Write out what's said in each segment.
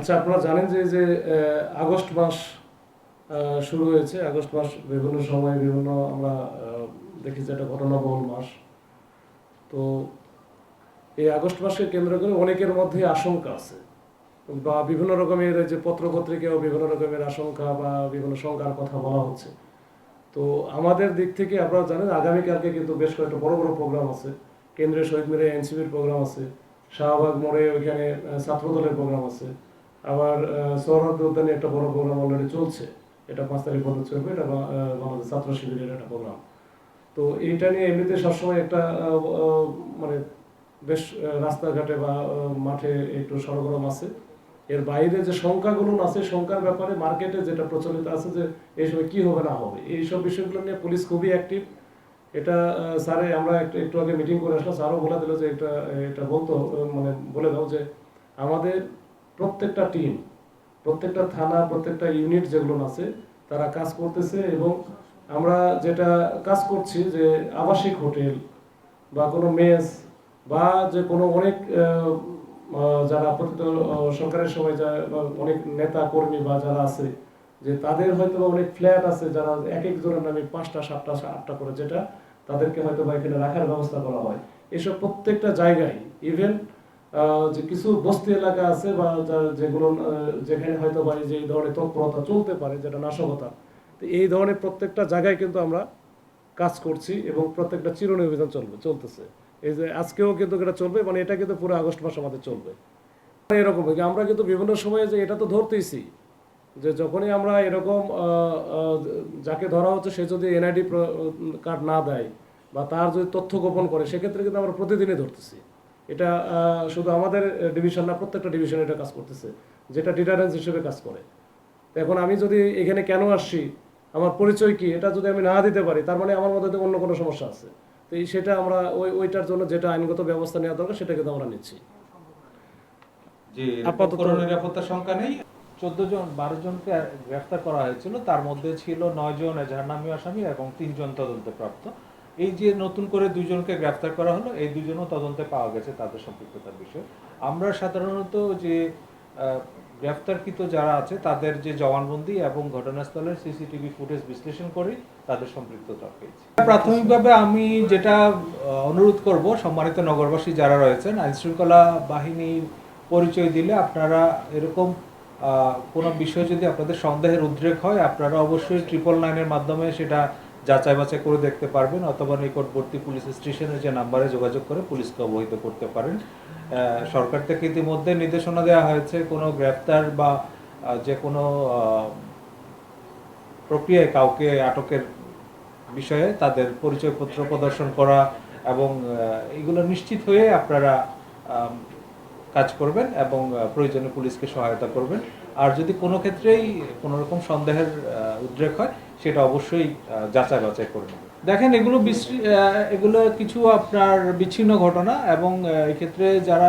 আচ্ছা, আপনারা জানেন যে যে আগস্ট মাস শুরু হয়েছে। আগস্ট মাস বিভিন্ন সময় বিভিন্ন আমরা দেখি যে একটা ঘটনাবহুল মাস। তো এই আগস্ট মাসকে কেন্দ্র করে অনেকের মধ্যে আশঙ্কা আছে, বা বিভিন্ন রকমের যে পত্রপত্রিকাও বিভিন্ন রকমের আশঙ্কা বা বিভিন্ন শঙ্কার কথা বলা হচ্ছে। তো আমাদের দিক থেকে আপনারা জানেন আগামীকালকে কিন্তু বেশ কয়েকটা বড় বড় প্রোগ্রাম আছে। কেন্দ্রীয় শহীদ মিনারে এনসিপির প্রোগ্রাম আছে, শাহবাগ মোড়ে ওইখানে ছাত্রদলের প্রোগ্রাম আছে, আবার সৌরভ উদ্যানে একটা বড় প্রোগ্রাম অলরেডি চলছে। এটা 5 তারিখ পর্যন্ত চলবে। এটা বাংলাদেশ ছাত্র শিবিরের একটা প্রোগ্রাম। তো এইটা নিয়ে এমনিতে সবসময় একটা মানে বেশ রাস্তাঘাটে বা মাঠে একটু সরগরম আছে। এর বাইরে যে সংখ্যাগুলো আছে, সংখ্যার ব্যাপারে মার্কেটে যেটা প্রচলিত আছে যে এই সময় কি হবে না হবে, এইসব বিষয়গুলো নিয়ে পুলিশ খুবই অ্যাক্টিভ। এটা স্যারে আমরা একটু আগে মিটিং করে আসলাম, স্যারও বলে দিল যে এটা এটা বলতো, মানে বলে দাও যে আমাদের প্রত্যেকটা টিম, প্রত্যেকটা থানা, প্রত্যেকটা ইউনিট যেগুলো আছে তারা কাজ করতেছে। এবং আমরা যেটা কাজ করছি যে আবাসিক হোটেল বা কোনো মেস বা যে কোনো অনেক যারা প্রতিত সরকারের সময় যা অনেক নেতা কর্মী বা যারা আছে, যে তাদের হয়তো অনেক ফ্ল্যাট আছে, যারা এক একজনের নামে 5টা 7টা 8টা করে, যেটা তাদেরকে হয়তো বা এখানে রাখার ব্যবস্থা করা হয়। এসব প্রত্যেকটা জায়গায়, ইভেন যে কিছু বস্তি এলাকা আছে বা যেগুলো যেখানে হয়তো বা যে এই ধরনের তৎপরতা চলতে পারে, যেটা নাশকতা, তো এই ধরনের প্রত্যেকটা জায়গায় কিন্তু আমরা কাজ করছি এবং প্রত্যেকটা চিরুনি অভিযান চলতেছে। এই যে আজকেও কিন্তু এটা চলবে, মানে এটা কিন্তু পুরো আগস্ট মাস আমাদের চলবে এরকম। আমরা কিন্তু বিভিন্ন সময়ে যে এটা তো ধরতেইছি, যে যখনই আমরা এরকম যাকে ধরা হচ্ছে সে যদি এনআইডি কার্ড না দেয় বা তার যদি তথ্য গোপন করে, সেক্ষেত্রে কিন্তু আমরা প্রতিদিনই ধরতেছি। এটা শুধু আমাদের ডিভিশন না, প্রত্যেকটা ডিভিশন এটা কাজ করতেছে, যেটা ডিটারেন্স হিসেবে কাজ করে। এখন আমি যদি এখানে কেন আসছি, আমার পরিচয় কি, এটা যদি আমি না দিতে পারি, তার মানে আমার মধ্যে অন্য কোনো সমস্যা আছে। তো সেটা আমরা ওইটার জন্য যেটা আইনগত ব্যবস্থা নেওয়া দরকার সেটা কিন্তু আমরা নিচ্ছি। যে আপাতত কোনো নিরাপত্তার সংখ্যা নেই। 12জনকে গ্রেফতার করা হয়েছিল, তার মধ্যে ছিল 9জন এজাহারনামী আসামি এবং 3জন তদন্তপ্রাপ্ত। এই যে নতুন করে 2জনকে গ্রেফতার করা হলো, এই 2জনও তদন্তে পাওয়া গেছে তাদের সম্পৃক্ততার বিষয়। আমরা সাধারণত যে গ্রেফতারকৃত যারা আছে তাদের যে জবানবন্দি এবং ঘটনাস্থলের সিসিটিভি ফুটেজ বিশ্লেষণ করি, তাদের সম্পৃক্ততা পেয়েছি। প্রাথমিকভাবে আমি যেটা অনুরোধ করব, সম্মানিত নগরবাসী যারা রয়েছেন, আইনশৃঙ্খলা বাহিনীর পরিচয় দিলে আপনারা এরকম কোনো বিষয় যদি আপনাদের সন্দেহের উদ্রেক হয়, আপনারা অবশ্যই 999-এর মাধ্যমে সেটা যাচাই বাছাই করে দেখতে পারবেন, অথবা নিকটবর্তী পুলিশ স্টেশনের যে নাম্বারে যোগাযোগ করে পুলিশকে অবহিত করতে পারেন। সরকার থেকে ইতিমধ্যে নির্দেশনা দেওয়া হয়েছে কোনো গ্রেফতার বা যে কোনো প্রক্রিয়ায় কাউকে আটকের বিষয়ে তাদের পরিচয়পত্র প্রদর্শন করা এবং এগুলো নিশ্চিত হয়ে আপনারা কাজ করবেন এবং প্রয়োজনে পুলিশকে সহায়তা করবেন। আর যদি কোনো ক্ষেত্রেই কোনো রকম সন্দেহের উদ্রেক হয়, সেটা অবশ্যই যাচাই বাছাই করবেন। দেখেন, এগুলো কিছু আপনার বিচ্ছিন্ন ঘটনা, এবং এক্ষেত্রে যারা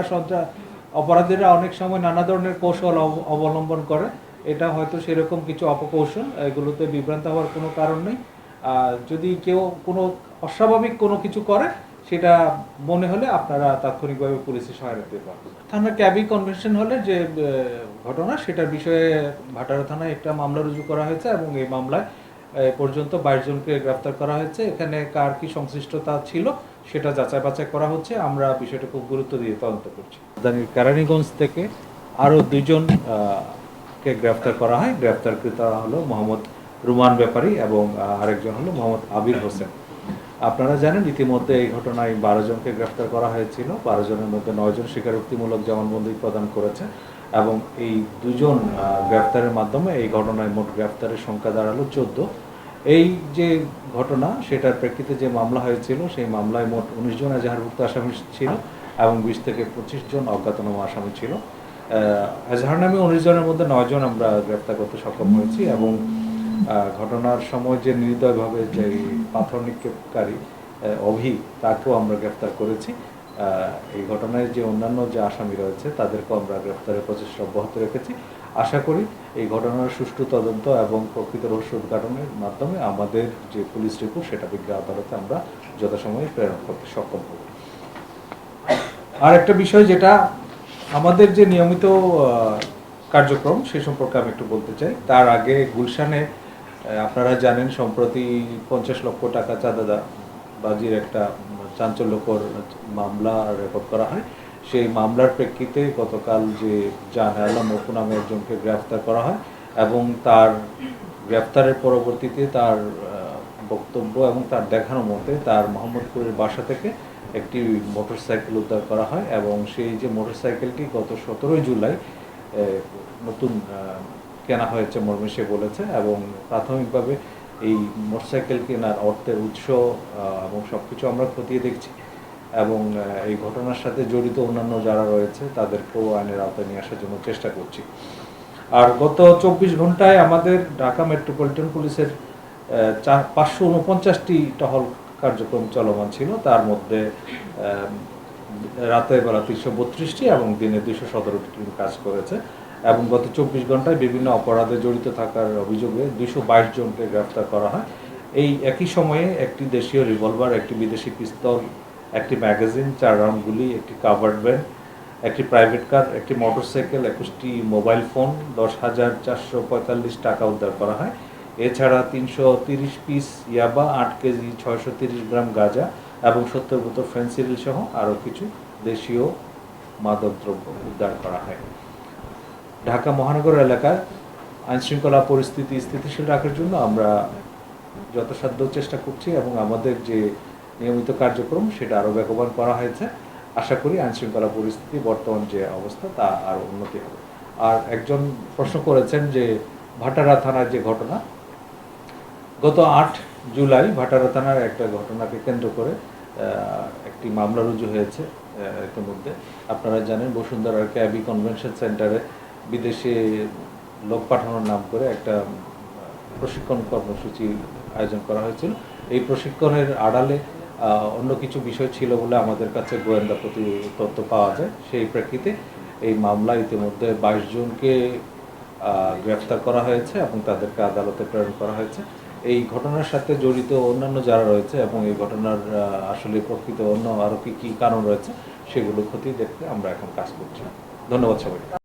অপরাধীরা অনেক সময় নানা ধরনের কৌশল অবলম্বন করে। এটা হয়তো সেরকম কিছু অপকৌশল, এগুলোতে বিভ্রান্ত হওয়ার কোনো কারণ নেই। যদি কেউ কোনো অস্বাভাবিক কোনো কিছু করে, সেটা মনে হলে আপনারা তাৎক্ষণিকভাবে পুলিশের সহায়তা দিতে পারবেন। থানা ক্যাবি কনভেনশন হলে যে ঘটনা, সেটার বিষয়ে ভাটারা থানায় একটা মামলা রুজু করা হয়েছে এবং এই মামলায় পর্যন্ত 22জনকে গ্রেফতার করা হয়েছে। এখানে কার কি সংশ্লিষ্টতা ছিল সেটা যাচাই বাছাই করা হচ্ছে। আমরা বিষয়টা খুব গুরুত্ব দিয়ে তদন্ত করছি। রাজধানীর কেরানীগঞ্জ থেকে আরও 2জন কে গ্রেফতার করা হয়। গ্রেফতারকৃত হলো মোহাম্মদ রুমান ব্যাপারী এবং আরেকজন হলো মোহাম্মদ আবির হোসেন। আপনারা জানেন ইতিমধ্যে এই ঘটনায় 12জনকে গ্রেফতার করা হয়েছিল। 12জনের মধ্যে 9জন স্বীকারোক্তিমূলক জবানবন্দি প্রদান করেছে এবং এই 2জন গ্রেফতারের মাধ্যমে এই ঘটনায় মোট গ্রেফতারের সংখ্যা দাঁড়ালো 14। এই যে ঘটনা, সেটার প্রেক্ষিতে যে মামলা হয়েছিল, সেই মামলায় মোট 19 জন এজাহারভুক্ত আসামি ছিল এবং 20 থেকে 25 জন অজ্ঞাতনামা আসামি ছিল। এজাহারনামী 19 জনের মধ্যে 9 জন আমরা গ্রেফতার করতে সক্ষম হয়েছি এবং ঘটনার সময় যে নির্দয়ভাবে যে পাথর নিক্ষেপকারী অভি, তাকেও আমরা গ্রেফতার করেছি। এই ঘটনায় যে অন্যান্য যে আসামি রয়েছে তাদেরকেও আমরা গ্রেফতারের প্রচেষ্টা অব্যাহত রেখেছি। আশা করি এই ঘটনার সুষ্ঠু তদন্ত এবং প্রকৃত রহস্য উদ্ঘাটনের মাধ্যমে আমাদের যে পুলিশ রিপোর্ট, সেটা বিজ্ঞ আদালতে আমরা যথাসময়ে প্রেরণ করতে সক্ষম হব। আর একটা বিষয়, যেটা আমাদের যে নিয়মিত কার্যক্রম সে সম্পর্কে আমি একটু বলতে চাই। তার আগে গুলশানে আপনারা জানেন সম্প্রতি 50 লক্ষ টাকা চাঁদাবাজির একটা চাঞ্চল্যকর মামলা রেকর্ড করা হয়। সেই মামলার প্রেক্ষিতে গতকাল যে জাহান আলম অপু নামে একজনকে গ্রেফতার করা হয় এবং তার গ্রেফতারের পরবর্তীতে তার বক্তব্য এবং তার দেখানো মতে তার মোহাম্মদপুরের বাসা থেকে একটি মোটরসাইকেল উদ্ধার করা হয় এবং সেই যে মোটরসাইকেলটি গত 17 জুলাই নতুন কেনা হয়েছে মর্মে সে বলেছে এবং প্রাথমিকভাবে এই মোটরসাইকেল কেনার অর্থের উৎস এবং সব কিছু আমরা খতিয়ে দেখছি এবং এই ঘটনার সাথে জড়িত অন্যান্য যারা রয়েছে তাদেরকেও আইনের আওতায় নিয়ে আসার জন্য চেষ্টা করছি। আর গত 24 ঘন্টায় আমাদের ঢাকা মেট্রোপলিটন পুলিশের 549টি টহল কার্যক্রম চলমান ছিল, তার মধ্যে রাতের বেলা 332টি এবং দিনে 217টি কাজ করেছে এবং গত 24 ঘন্টায় বিভিন্ন অপরাধে জড়িত থাকার অভিযোগে 222 জনকে গ্রেফতার করা হয়। এই একই সময়ে একটি দেশীয় রিভলভার, একটি বিদেশি পিস্তল, একটি ম্যাগাজিন, 4 রাউন্ড গুলি, একটি কাভার্ড ভ্যান, একটি প্রাইভেট কার, একটি মোটরসাইকেল, 21টি মোবাইল ফোন, 10,445 টাকা উদ্ধার করা হয়। এছাড়া 330 পিস ইয়াবা, 8 কেজি 630 গ্রাম গাঁজা এবং 70 বোতল ফেন্সিডিল সহ আরও কিছু দেশীয় মাদকদ্রব্য উদ্ধার করা হয়। ঢাকা মহানগর এলাকায় আইনশৃঙ্খলা পরিস্থিতি স্থিতিশীল রাখার জন্য আমরা যথাসাধ্য চেষ্টা করছি এবং আমাদের যে নিয়মিত কার্যক্রম সেটা আরও বেগবান করা হয়েছে। আশা করি আইনশৃঙ্খলা পরিস্থিতি বর্তমান যে অবস্থা তা আরও উন্নতি হবে। আর একজন প্রশ্ন করেছেন যে ভাটারা থানার যে ঘটনা, গত 8 জুলাই ভাটারা থানার একটা ঘটনাকে কেন্দ্র করে একটি মামলা রুজু হয়েছে। ইতিমধ্যে আপনারা জানেন বসুন্ধরার ক্যাবি কনভেনশন সেন্টারে বিদেশে লোক পাঠানোর নাম করে একটা প্রশিক্ষণ কর্মসূচি আয়োজন করা হয়েছিল। এই প্রশিক্ষণের আড়ালে অন্য কিছু বিষয় ছিল বলে আমাদের কাছে গোয়েন্দা তথ্য পাওয়া যায়। সেই প্রেক্ষিতে এই মামলা ইতিমধ্যে 22 জনকে গ্রেফতার করা হয়েছে এবং তাদেরকে আদালতে প্রেরণ করা হয়েছে। এই ঘটনার সাথে জড়িত অন্যান্য যারা রয়েছে এবং এই ঘটনার আসলে প্রকৃত অন্য আরও কী কারণ রয়েছে সেগুলো খতিয়ে দেখতে আমরা এখন কাজ করছি। ধন্যবাদ সবাই।